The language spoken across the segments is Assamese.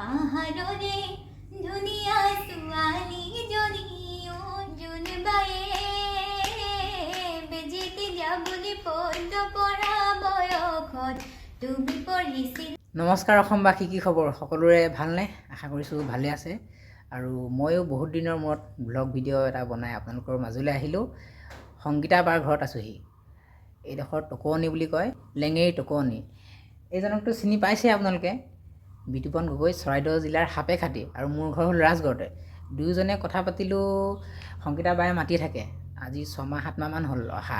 পাহাৰৰে ধুনীয়া ছোৱালীজনী জোনবায়ে বেজীতি যাবলৈ পদ পৰা বয়সত তুমি পঢ়িছিল। নমস্কাৰ অসমবাসী, কি খবৰ? সকলোৰে ভালনে? আশা কৰিছোঁ ভালে আছে। আৰু ময়ো বহুত দিনৰ মূৰত ব্লগ ভিডিঅ' এটা বনাই আপোনালোকৰ মাজলৈ আহিলোঁ। সংগীতা বাৰ ঘৰত আছোঁহি। এইডোখৰ টকৌৱনী বুলি কয়, লেঙেৰী টকৌৱনী। এইজনকতো চিনি পাইছে আপোনালোকে, বিতুপন গগৈ, চৰাইদেউ জিলাৰ সাপেখাতি, আৰু মোৰ ঘৰ হ'ল ৰাজগড়তে। দুয়োজনে কথা পাতিলোঁ। সংগীতা বায়ে মাতি থাকে, আজি 6-7 মাহমান হ'ল অহা,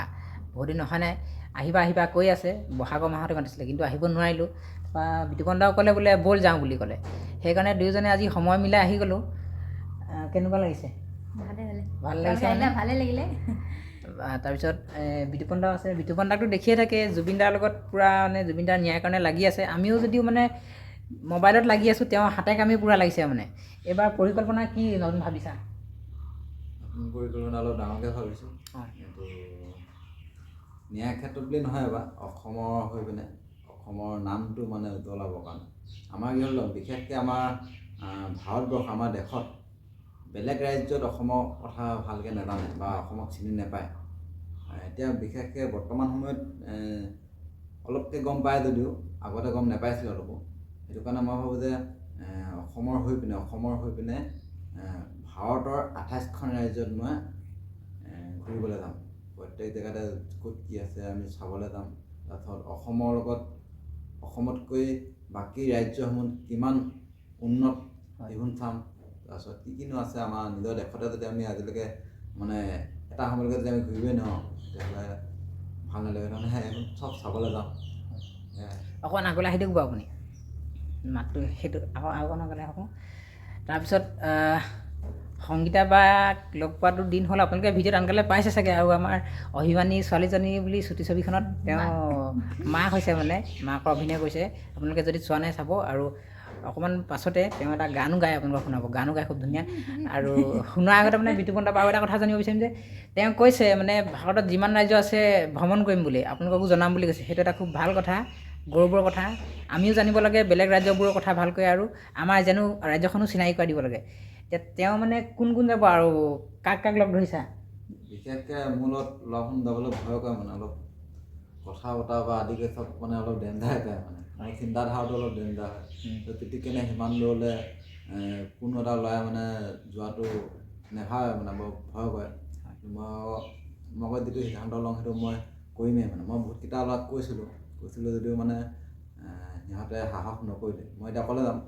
বহুত দিন অহা নাই। আহিবা আহিবা কৈ আছে, বহাগৰ মাহতে মাতিছিলে কিন্তু আহিব নোৱাৰিলোঁ। তাৰপৰা বিতুপন দাও ক'লে বোলে ব'ল যাওঁ বুলি ক'লে, সেইকাৰণে দুয়োজনে আজি সময় মিলাই আহি গ'লোঁ। কেনেকুৱা লাগিছে? ভাল লাগিছে মানে? ভালে লাগিলে। তাৰপিছত বিতুপন দাও আছে। বিতুপন দাকতো দেখিয়ে থাকে, জুবিন দাৰ লগত পূৰা মানে জুবিন দাৰ ন্যায়ৰ কাৰণে লাগি আছে। আমিও যদিও মানে মোবাইলত লাগি আছোঁ, তেওঁ হাতে কামে পূৰা লাগিছে মানে। এইবাৰ পৰিকল্পনা কি নতুন ভাবিছা? নতুন পৰিকল্পনা অলপ ডাঙৰকৈ ভাবিছোঁ, কিন্তু ন্যায় ক্ষেত্ৰত বুলি নহয়, এবাৰ অসমৰ হৈ পিনে অসমৰ নামটো মানে উজ্বলাবৰ কাৰণে। আমাৰ কি হ'ল, বিশেষকৈ আমাৰ ভাৰতবৰ্ষ, আমাৰ দেশত বেলেগ ৰাজ্যত অসমৰ কথা ভালকৈ নাজানে বা অসমক চিনি নাপায়। এতিয়া বিশেষকৈ বৰ্তমান সময়ত অলপকৈ গম পায় যদিও আগতে গম নাপাইছিল অলপো। সেইটো কাৰণে মই ভাবোঁ যে অসমৰ হৈ পিনে ভাৰতৰ 28খন ৰাজ্যত মই ঘূৰিবলৈ যাম। প্ৰত্যেক জেগাতে ক'ত কি আছে আমি চাবলৈ যাম। তাৰপিছত অসমৰ লগত, অসমতকৈ বাকী ৰাজ্যসমূহ কিমান উন্নত সেইখন চাম। তাৰপিছত কিনো আছে আমাৰ নিজৰ দেশতে যদি আমি আজিলৈকে মানে এটা সময়লৈকে যদি আমি ঘূৰিবই নোৱাৰোঁ, তেতিয়াহ'লে ভাল নালাগে। তাৰমানে সেইখন চব চাবলৈ যাম। অকণমান আগলৈ আহি দিয়ক বাৰু আপুনি, মাতটো সেইটো অকণ আগলৈ আহোঁ। তাৰপিছত সংগীতা বাক লগ পোৱাটো দিন হ'ল, আপোনালোকে ভিডিঅ'ত আনকালে পাইছে চাগে। আৰু আমাৰ অভিমানী ছোৱালীজনী বুলি চুটি ছবিখনত তেওঁ মাক হৈছে, মানে মাকৰ অভিনয় কৰিছে। আপোনালোকে যদি চোৱা নাই চাব। আৰু অকণমান পাছতে তেওঁ এটা গানো গায়, আপোনালোকক শুনাব। গানো গায় খুব ধুনীয়া। আৰু শুনাৰ আগতে মানে বিতুপন দাৰ আৰু এটা কথা জানিব বিচাৰিম যে তেওঁ কৈছে মানে ভাৰতত যিমান ৰাজ্য আছে ভ্ৰমণ কৰিম বুলি, আপোনালোককো জনাম বুলি কৈছে। সেইটো এটা খুব ভাল কথা, গৌৰৱৰ কথা। আমিও জানিব লাগে বেলেগ ৰাজ্যবোৰৰ কথা ভালকৈ, আৰু আমাৰ যেনো ৰাজ্যখনো চিনাকি কৰাই দিব লাগে। এতিয়া তেওঁ মানে কোন কোন যাব আৰু কাক কাক লগ ধৰিছা? বিশেষকৈ মোৰ লগত ল'ৰাখন যাবলৈ ভয় কৰে, মানে অলপ কথা বতৰা বা আদি কৰি চব মানে অলপ ডেঞ্জাৰ কৰে, মানে মোৰ চিন্তাধাৰাটো অলপ ডেঞ্জাৰ হয়। তো পিটিকেনে সিমান দূৰলৈ কোনো এটা ল'ৰাই মানে যোৱাটো নেভাবে, মানে বৰ ভয় কৰে। মই যিটো সিদ্ধান্ত লওঁ সেইটো মই কৰিমেই। মানে মই বহুতকেইটা ল'ৰাক কৈছিলোঁ যদিও মানে সিহঁতে সাহস নকৰিলে। মই এতিয়া অকলে যাম।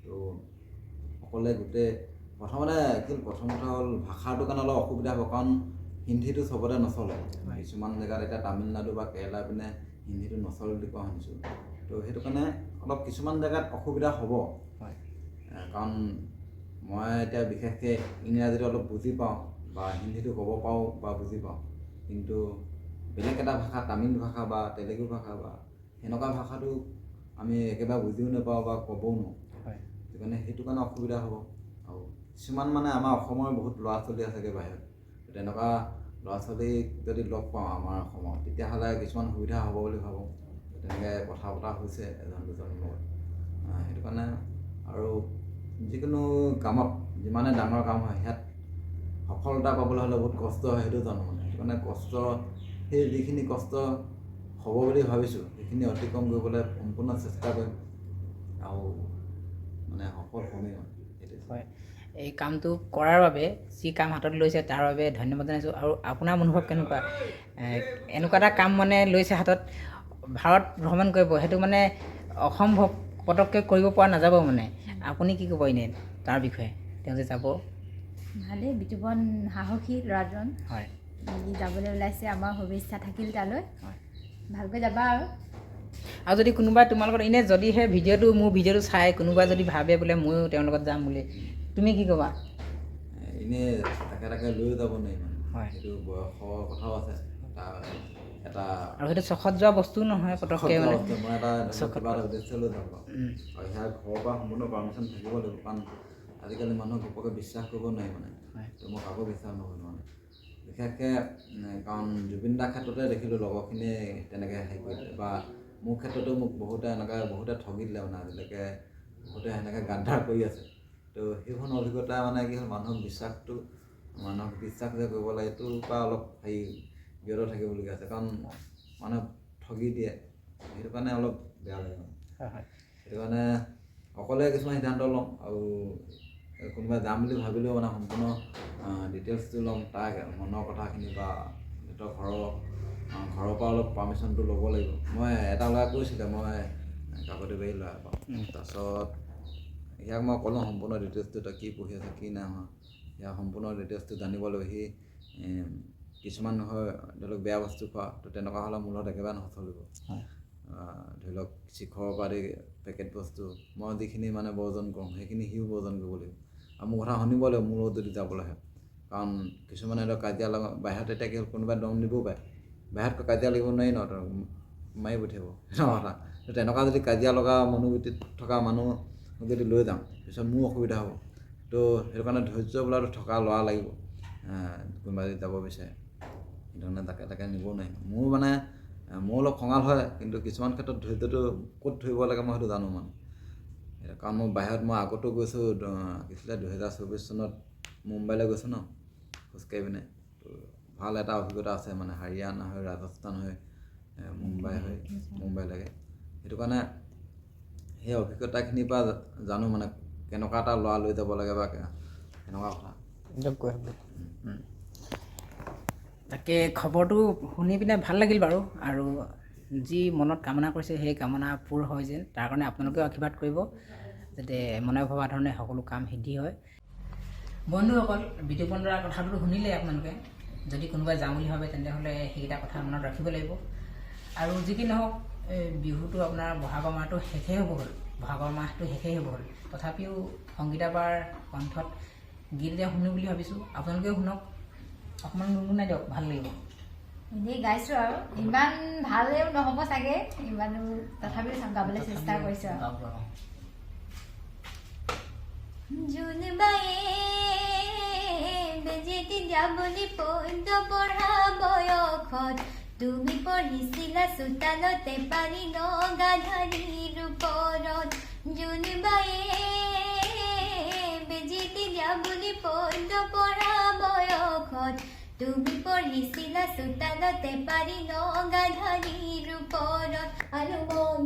তো অকলে গোটেই প্ৰথম কথা হ'ল ভাষাটোৰ কাৰণে অলপ অসুবিধা হ'ব, কাৰণ হিন্দীটো চবতে নচলে। কিছুমান জেগাত এতিয়া তামিলনাডু বা কেৰেলা পিনে হিন্দীটো নচলে বুলি কোৱা শুনিছোঁ। তো সেইটো কাৰণে অলপ কিছুমান জেগাত অসুবিধা হ'ব। কাৰণ মই এতিয়া বিশেষকৈ ইংৰাজীটো অলপ বুজি পাওঁ বা হিন্দীটো ক'ব পাৰোঁ বা বুজি পাওঁ, কিন্তু বেলেগ এটা ভাষা, তামিল ভাষা বা তেলেগু ভাষা বা সেনেকুৱা ভাষাটো আমি একেবাৰে বুজিও নাপাওঁ বা ক'বও নোৱাৰোঁ। সেইটো কাৰণে অসুবিধা হ'ব। আৰু কিছুমান মানে আমাৰ অসমৰ বহুত ল'ৰা ছোৱালী আছেগৈ বাহিৰত, তেনেকুৱা ল'ৰা ছোৱালীক যদি লগ পাওঁ আমাৰ অসমৰ, তেতিয়াহ'লে কিছুমান সুবিধা হ'ব বুলি ভাবোঁ। তেনেকৈ কথা বতৰা হৈছে এজন দুজনৰ লগত। সেইটো কাৰণে আৰু যিকোনো কামত যিমানে ডাঙৰ কাম হয়, ইয়াত সফলতা পাবলৈ হ'লে বহুত কষ্ট হয়, সেইটো জানো। মানে সেইটো কাৰণে সেই যিখিনি কষ্ট হ'ব বুলি ভাবিছোঁ, সেইখিনি অতিক্ৰম কৰিবলৈ সম্পূৰ্ণ চেষ্টা কৰিম, আৰু মানে সফল হ'মেই। হয়, এই কামটো কৰাৰ বাবে, যি কাম হাতত লৈছে তাৰ বাবে ধন্যবাদ জনাইছোঁ। আৰু আপোনাৰ অনুভৱ কেনেকুৱা? এনেকুৱা এটা কাম মানে লৈছে হাতত, ভাৰত ভ্ৰমণ কৰিব, সেইটো মানে অসম্ভৱ, পটককৈ কৰিব পৰা নাযাব। মানে আপুনি কি ক'ব এনেই তাৰ বিষয়ে? তেওঁ যে যাব, ভালেই, বিতুপন সাহসী ল'ৰাজন। হয়, যাবলৈ ওলাইছে, আমাৰ শুভেচ্ছা থাকিল তালৈ। ভালকৈ যাবা। আৰু যদি কোনোবাই তোমাৰ লগত এনেই যদিহে মোৰ ভিডিঅ'টো চাই কোনোবাই যদি ভাবে বোলে ময়ো তেওঁৰ লগত যাম বুলি, তুমি কি ক'বা? এনেই তাকে লৈও যাব নোৱাৰি, মানে হয়, সেইটো বয়সৰ কথাও আছে। এটা আৰু সেইটো চখত যোৱা বস্তুও নহয় পটককৈ, মানে মই এটা কিবা এটা উদ্দেশ্য লৈ যাব পাৰোঁ। আৰু সেয়া ঘৰৰ পৰা সম্পূৰ্ণ পাৰ্মিশ্যন থাকিব লাগিব, কাৰণ আজিকালি মানুহক ঘপককৈ বিশ্বাস কৰিব নোৱাৰি। মানে তো মই কাকো বিশ্বাস নকৰোঁ। মানে বিশেষকৈ কাৰণ জুবিন দাৰ ক্ষেত্ৰতে দেখিলোঁ লগৰখিনিয়ে তেনেকৈ হেৰি কৰি দিলে, বা মোৰ ক্ষেত্ৰতো মোক বহুতে ঠগি দিলে। মানে আজিলৈকে বহুতে সেনেকৈ গাদ্দাৰ কৰি আছে। তো সেইখন অভিজ্ঞতা মানে কি হ'ল মানুহক বিশ্বাস যে কৰিব লাগে এইটোৰ পৰা অলপ হেৰি বিৰত থাকিবলগীয়া আছে, কাৰণ মানুহে ঠগি দিয়ে, সেইটো কাৰণে অলপ বেয়া লাগে মানে। সেইটো কাৰণে অকলে কিছুমান সিদ্ধান্ত ল'ম, আৰু কোনোবা যাম বুলি ভাবিলেও মানে সম্পূৰ্ণ ডিটেইলছটো ল'ম, তাৰ মনৰ কথাখিনি বা সিহঁতৰ ঘৰৰ পৰা অলপ পাৰ্মিশ্যনটো ল'ব লাগিব। মই এটা ল'ৰা কৈছিলে মই কাকতি বাৰী ল'ৰা পাওঁ, তাৰপিছত ইয়াক মই ক'লোঁ সম্পূৰ্ণ ডিটেইলছটো তই কি পঢ়ি আছে কি নাই হোৱা, ইয়াৰ সম্পূৰ্ণ ডিটেইলছটো জানিব লাগিব। সি কিছুমান হয় ধৰি লওক বেয়া বস্তু খোৱা, তো তেনেকুৱা হ'লে মোৰ লগত একেবাৰে নচলিব। ধৰি লওক চিখৰৰ পৰা দি পেকেট বস্তু মই যিখিনি মানে বৰ্জন কৰোঁ সেইখিনি সিও বৰ্জন কৰিব লাগিব, আৰু মোৰ কথা শুনিব লাগিব মোৰ লগত যদি যাবলৈ হয়। কাৰণ কিছুমানে ধৰক কাজিয়া লগা বাহিৰত এতিয়া কি হ'ল কোনোবাই দম দিবও পাৰে, বাহিৰত কাজিয়া লাগিব নোৱাৰি ন, মাৰি পঠিয়াব সেইটো কথা। তো তেনেকুৱা যদি কাজিয়া লগা মনোবৃত্তিত থকা মানুহ যদি লৈ যাওঁ পিছত মোৰ অসুবিধা হ'ব। তো সেইটো কাৰণে ধৈৰ্য বোলাটো থকা ল'ৰা লাগিব, কোনোবা যদি যাব বিচাৰে। সেইটো কাৰণে তাকে নিব নোৱাৰিম। মোৰ অলপ খঙাল হয়, কিন্তু কিছুমান ক্ষেত্ৰত ধৈৰ্যটো ক'ত ধৰিব লাগে মই সেইটো জানো মানে। কাৰণ মই বাহিৰত আগতো গৈছোঁ, কি আছিলে 2024 চনত মুম্বাইলৈ গৈছোঁ ন খোজকাঢ়ি পিনে। তো ভাল এটা অভিজ্ঞতা আছে মানে, হাৰিয়ানা হৈ ৰাজস্থান হৈ মুম্বাইলৈকে। সেইটো কাৰণে সেই অভিজ্ঞতাখিনিৰ পৰা জানো মানে কেনেকুৱা এটা ল'ৰা লৈ যাব লাগে বা কেনেকুৱা কথা। তাকে খবৰটো শুনি পিনে ভাল লাগিল বাৰু, আৰু যি মনত কামনা কৰিছে সেই কামনা পূৰ হয় যেন, তাৰ কাৰণে আপোনালোকেও আশীৰ্বাদ কৰিব যাতে মনে ভবা ধৰণে সকলো কাম সিদ্ধি হয়। বন্ধুসকল, বিতোপন দাৰ কথাটো শুনিলে আপোনালোকে, যদি কোনোবাই যাওঁ বুলি ভাবে তেনেহ'লে সেইকেইটা কথা মনত ৰাখিব লাগিব। আৰু যি কি নহওক বিহুটো আপোনাৰ বহাগৰ মাহটো শেষেই হ'ব হ'ল, তথাপিও সংগীতা বাৰ কণ্ঠত গীত এটা শুনো বুলি ভাবিছোঁ, আপোনালোকেও শুনক, অকণমান গুণগুণাই দিয়ক, ভাল লাগিব। এনেই গাইছোঁ আৰু ইমান ভালেও নহ'ব চাগে, ইমানো তথাপিও গাবলৈ চেষ্টা কৰিছোঁ আৰু। জোনবায়ে বেজেতি যাবলৈ পদ্য পঢ়া বয়সত তুমি পঢ়িছিলা চোতালতে পাৰি নগাধাৰীৰ ওপৰত। জোনবায়ে বেজেতি যাবলৈ পদ্য পঢ়া বয়সত তুমি পঢ়িছিলা চোতালতে পাৰি নগাধাৰীৰ ওপৰত। আৰু মই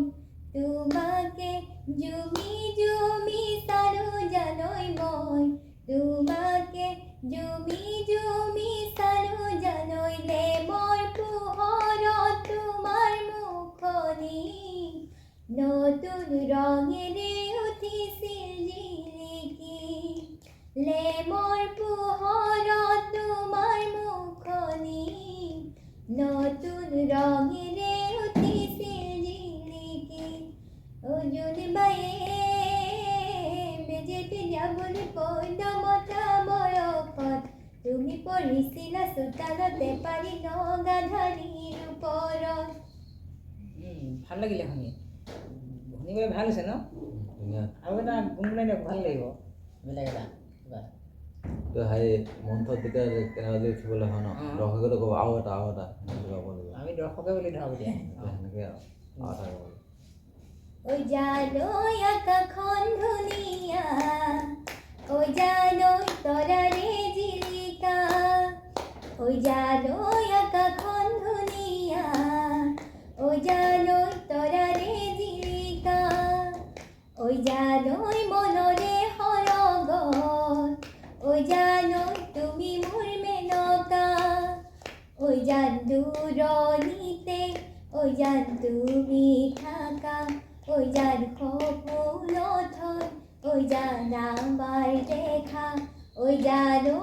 তোমাকে জুমি জুমি চালো জানৈ, মই তোমাকে জুমি জুমি চালো জানৈ, লেমৰ পোহৰত তোমাৰ মুখনি নতুন ৰঙেৰে উঠিছিল জিলিকি, লেমৰ পোহৰত তোমাৰ মুখনি নতুন ৰঙেৰে উঠিছিল জিলিকি। জোনবায়ে বেজেতি যাবলৈ পদ্য মথা বয়সত তুমি পঢ়িছিলা চোতালতে পাৰি নগাধাৰীৰ ওপৰত। ভাল লাগিলে শুনিবলৈ ভাল হৈছে ন? আৰু এটা গুণগুণাই দিয়ক, ভাল লাগিব বেলেগ এটা কিবা। তো মঞ্চত যেতিয়া কেনেকুৱা যদি উঠিবলৈ হয় ন, দৰ্শকেতো ক'ব আৰু এটা গাব লাগিব। আমি দৰ্শকে বুলি ধৰক এতিয়া সেনেকৈ আৰু এটা গাব লাগিব। ঐ জানৈ আকাশখন ধুনীয়া, ঐ জানৈ তৰাৰে জিলিকা, ঐ জানৈ আকাশখন ধুনীয়া, ঐ জানৈ তৰাৰে জিলিকা, ঐ জানৈ মনৰে সৰগত, ঐ জানৈ তুমি মোৰ মেনকা, ঐ জান দূৰণিতে, ঐ জান তুমি থাকা, ঐ জান সপোনত হয়, ঐ জান আমাৰ দেখা, ঐ জানৈ,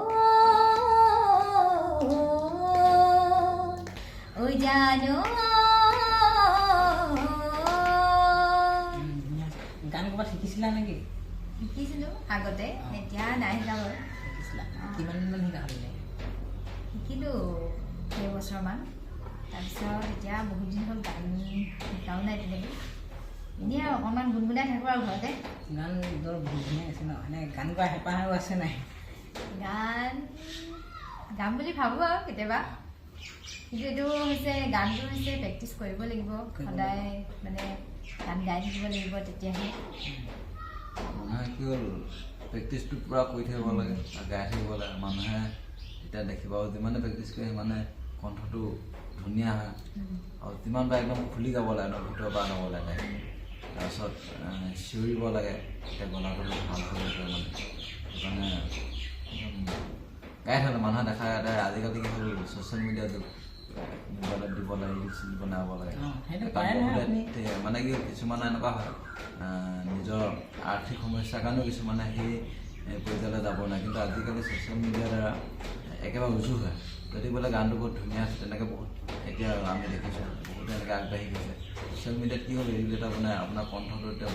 ঐ জানৈ। গান ক'ৰবাত শিকিছিলা নেকি? শিকিছিলোঁ আগতে, এতিয়া নাই শিকা বাৰু। শিকিছিলা? কিমান দিনমান শিকা হ'ল? শিকিলোঁ কেইবছৰমান, তাৰপিছত এতিয়া বহুত দিন হ'ল গান শিকাও নাই তেনেকৈ। এনেই আৰু অকণমান গুণগুণাই থাকোঁ আৰু ঘৰতে। গান বহুত ধুনীয়া আছে ন, এনে গান গোৱা হেঁপাহ আৰু আছে নাই? গান গাম বুলি ভাবোঁ আৰু কেতিয়াবা, কিন্তু এইটো হৈছে গানটো হৈছে প্ৰেক্টিচ কৰিব লাগিব, সদায় মানে গান গাই থাকিব লাগিব, তেতিয়াহে মানুহে কি হ'ল প্ৰেক্টিচটো পূৰা কৰি থাকিব লাগে আৰু গাই থাকিব লাগে মানুহে তেতিয়া দেখিব আৰু যিমানে প্ৰেক্টিচ কৰে সিমানে কণ্ঠটো ধুনীয়া হয় আৰু যিমান পাৰে একদম খুলি গাব লাগে একদম ভিতৰৰ পৰা গাব লাগে তাৰপিছত চিঞৰিব লাগে তেতিয়া গলাটো ভাল হৈ যায় মানে সেইকাৰণে গাই থাকে মানুহে দেখা আজিকালি কি হ'ল ছ'চিয়েল মিডিয়া যুগ মোবাইলত দিব লাগে ৰিল চিল বনাব লাগে মানে কি কিছুমানে এনেকুৱা হয় নিজৰ আৰ্থিক সমস্যাৰ কাৰণেও কিছুমানে সেই পৰ্যায়লৈ যাব নাই কিন্তু আজিকালি ছ'চিয়েল মিডিয়াৰ দ্বাৰা একেবাৰে উজু হয় যদি বোলে গানটো বহুত ধুনীয়া আছে তেনেকৈ বহুত এতিয়া আমি দেখিছোঁ বহুতে এনেকৈ আগবাঢ়ি গৈছে ছ'চিয়েল মিডিয়াত কি হ'ল ৰিল এটা বনাই আপোনাৰ কণ্ঠটো এতিয়া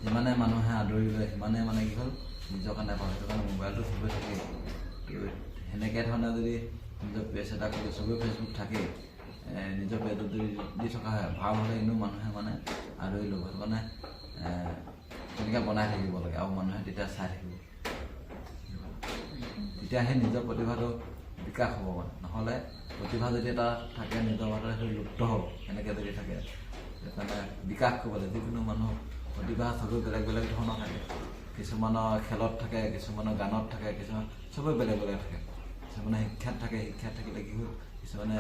যিমানে মানুহে আদৰি লয় সিমানে মানে কি হ'ল নিজৰ কাৰণে পায় সেইটো কাৰণে মোবাইলটো চবেই থাকেই সেনেকৈ ধৰণে যদি নিজৰ পেজ এটা কৰি চবেই ফেচবুক থাকেই নিজৰ পেজত যদি দি থকা হয় ভাল হ'লে এনেও মানুহে মানে আদৰি ল'ব সেইটো কাৰণে তেনেকৈ বনাই থাকিব লাগে আৰু মানুহে তেতিয়া চাই থাকিব তেতিয়াহে নিজৰ প্ৰতিভাটো বিকাশ হ'ব মানে নহ'লে প্ৰতিভা যদি এটা থাকে নিজৰ মাজত সেইটো লুপ্ত হ'ব এনেকৈ যদি থাকে সেইকাৰণে বিকাশ কৰিব লাগে যিকোনো মানুহ প্ৰতিভা চবেই বেলেগ বেলেগ ধৰণৰ থাকে কিছুমানৰ খেলত থাকে কিছুমানৰ গানত থাকে কিছুমান চবেই বেলেগ বেলেগ থাকে কিছুমানে শিক্ষাত থাকে শিক্ষাত থাকিলে কি হ'ল কিছুমানে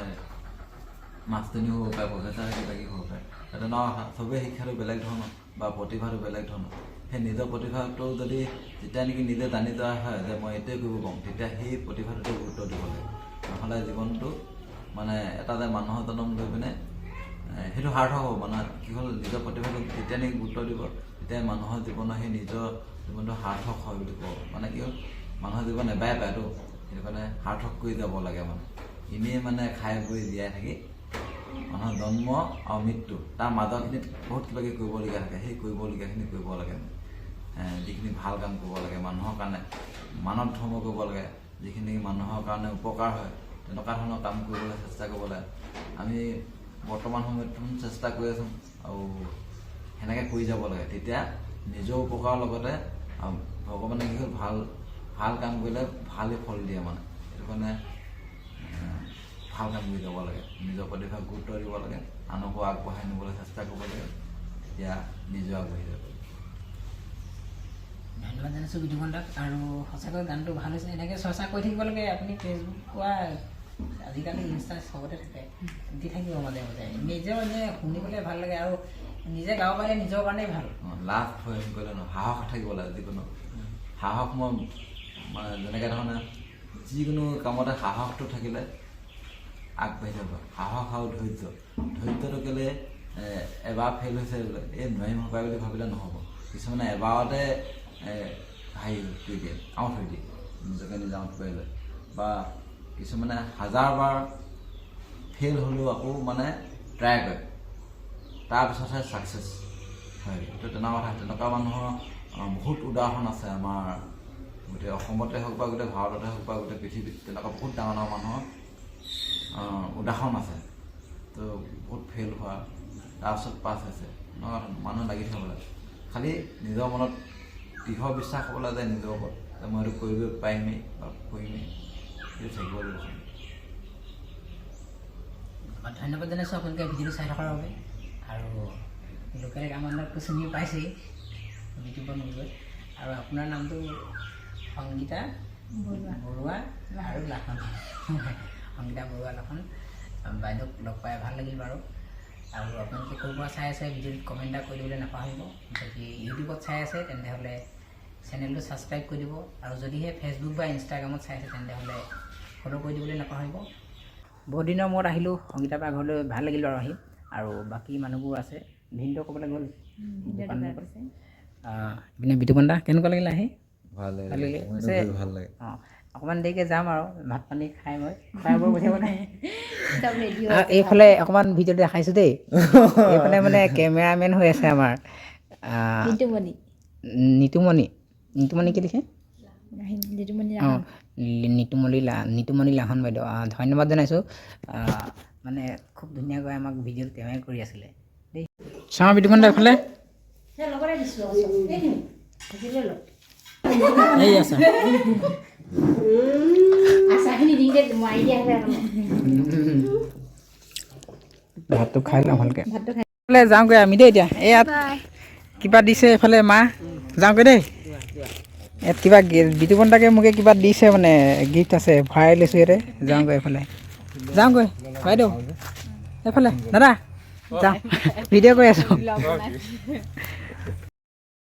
মাষ্টৰণী হ'ব পাৰে প্ৰফেচাৰ কিবা কিবি হ'ব পাৰে তেনেকুৱা চবেই শিক্ষাটো বেলেগ ধৰণৰ বা প্ৰতিভাটো বেলেগ ধৰণৰ সেই নিজৰ প্ৰতিভাটো যদি যেতিয়া নেকি নিজে জানি যোৱা হয় যে মই এইটোৱে কৰিব পাৰোঁ তেতিয়া সেই প্ৰতিভাটোতে গুৰুত্ব দিব লাগে নহ'লে জীৱনটো মানে এটা যে মানুহৰ জন্ম লৈ পিনে সেইটো সাৰ্থক হ'ব মানে কি হ'ল নিজৰ প্ৰতিভাটো যেতিয়া নেকি গুৰুত্ব দিব তেতিয়া মানুহৰ জীৱনৰ সেই নিজৰ জীৱনটো সাৰ্থক হয় বুলি ক'ব মানে কি হ'ল মানুহৰ জীৱন এবাই পায়তো সেইটো কাৰণে সাৰ্থক কৰি যাব লাগে মানে এনেই মানে খাই বৈ জীয়াই থাকি মানুহৰ জন্ম আৰু মৃত্যু তাৰ মাজৰখিনিত বহুত কিবা কিবি কৰিবলগীয়া থাকে সেই কৰিবলগীয়াখিনি কৰিব লাগে যিখিনি ভাল কাম কৰিব লাগে মানুহৰ কাৰণে মানৱ ধৰ্ম কৰিব লাগে যিখিনি মানুহৰ কাৰণে উপকাৰ হয় তেনেকুৱা ধৰণৰ কাম কৰিবলৈ চেষ্টা কৰিব লাগে আমি বৰ্তমান সময়ত চেষ্টা কৰি আছোঁ আৰু সেনেকৈ কৰি যাব লাগে তেতিয়া নিজৰ উপকাৰৰ লগতে ভগৱানে কি হ'ল ভাল ভাল কাম কৰিলে ভালেই ফল দিয়ে মানে সেইটো কাৰণে ভাল কাম কৰি যাব লাগে নিজৰ প্ৰতিভাক গুৰুত্ব দিব লাগে আনকো আগবঢ়াই নিবলৈ চেষ্টা কৰিব লাগে তেতিয়া নিজেও আগবাঢ়ি যাব ধন্যবাদ জানিছোঁ বিতুপনদাক আৰু সঁচাকৈ গানটো ভাল হৈছে এনেকৈ চৰ্চা কৰি থাকিব লাগে আপুনি ফেচবুক বা আজিকালি ইনষ্টা চবতে থাকে দি থাকিব মাজে মাজে নিজেও মানে শুনিবলৈ ভাল লাগে আৰু নিজে গাব পাৰিলে নিজৰ কাৰণেই ভাল লাভ হৈ গ'লে ন সাহস থাকিব লাগে যিকোনো সাহস মই মানে যেনেকৈ ধৰণে যিকোনো কামতে সাহসটো থাকিলে আগবাঢ়ি যাব সাহস আৰু ধৈৰ্যটো কেলৈ এবাৰ ফেইল হৈছে বোলে এই নোৱাৰিম হ'ব বুলি ভাবিলে নহ'ব কিছুমানে এবাৰতে হেৰি কৰি দিয়ে আউট হৈ দিয়ে নিজকে নিজে আউট কৰি লয় বা কিছুমানে হাজাৰবাৰ ফেইল হ'লেও আকৌ মানে ট্ৰাই কৰে তাৰপিছতহে ছাকচেছ হয় এইটো তেনেকুৱা কথা তেনেকুৱা মানুহৰ বহুত উদাহৰণ আছে আমাৰ গোটেই অসমতে হওক বা গোটেই ভাৰততে হওক বা গোটেই পৃথিৱীত তেনেকুৱা বহুত ডাঙৰ ডাঙৰ মানুহৰ উদাহৰণ আছে তো বহুত ফেইল হোৱা তাৰপিছত পাছ হৈছে এনেকুৱা মানুহ লাগি থাকিব লাগে খালি নিজৰ মনত দৃঢ় বিশ্বাস হ'ব লাগে যে নিজৰ ওপৰত যে মই এইটো কৰিব পাৰিমেই বা কৰিমেই সেইটো থাকিব লাগিব ধন্যবাদ জনাইছোঁ আপোনালোকে ভিডিঅ'টো চাই থকাৰ বাবে আৰু লোকেল গানটো চিনি পাইছেই ইউটিউবত নগৈ আৰু আপোনাৰ নামটো সংগীতা বৰুৱা আৰু লাখন সংগীতা বৰুৱা লাখন বাইদেউক লগ পাই ভাল লাগিল বাৰু আৰু আপোনালোকে ক'ৰ পৰা চাই আছে ভিডিঅ'ত কমেণ্ট এটা কৰি দিবলৈ নাপাহৰিব যদি ইউটিউবত চাই আছে তেন্তেহ'লে চেনেলটো ছাবস্ক্ৰাইব কৰি দিব আৰু যদিহে ফেচবুক বা ইনষ্টাগ্ৰামত চাই আছে তেন্তেহ'লে ফ'ল' কৰি দিবলৈ নাপাহৰিব বহুত দিনৰ মূৰত আহিলোঁ সংগীতাৰ পৰা ঘৰলৈ ভাল লাগিল আৰু আহি আৰু বাকী মানুহবোৰ আছে ভিনদেউ ক'বলৈ গ'ল ইপিনে বিতুপনদা কেনেকুৱা লাগিল আহি ভাল লাগে অঁ অকণমান দেৰিকৈ যাম আৰু ভাত পানী খাই মই খাই বৈ পঠিয়াব নাই এইফালে অকণমান ভিডিঅ'টো দেখাইছোঁ দেই এইফালে মানে কেমেৰামেন হৈ আছে আমাৰ নিতুমণি কি লিখে অঁ নিতুমণি লাহন বাইদেউ ধন্যবাদ জনাইছোঁ মানে খুব ধুনীয়াকৈ আমাক ভিডিঅ'টো তেওঁৱে কৰি আছিলে দেই চাওঁ বিতুপনদা এইফালে এই আছে ভাতটো খাই লওঁ ভালকৈ যাওঁগৈ আমি দেই এতিয়া এয়াত কিবা দিছে এইফালে মা যাওঁগৈ দেই ইয়াত কিবা বিতুপন দাকে মোকে কিবা দিছে মানে গিফ্ট আছে ভৰাই লৈছোঁ ইয়াতে যাওঁগৈ এইফালে যাওঁগৈ বাইদেউ এইফালে দাদা যাওঁ ভিডিঅ' কৰি আছোঁ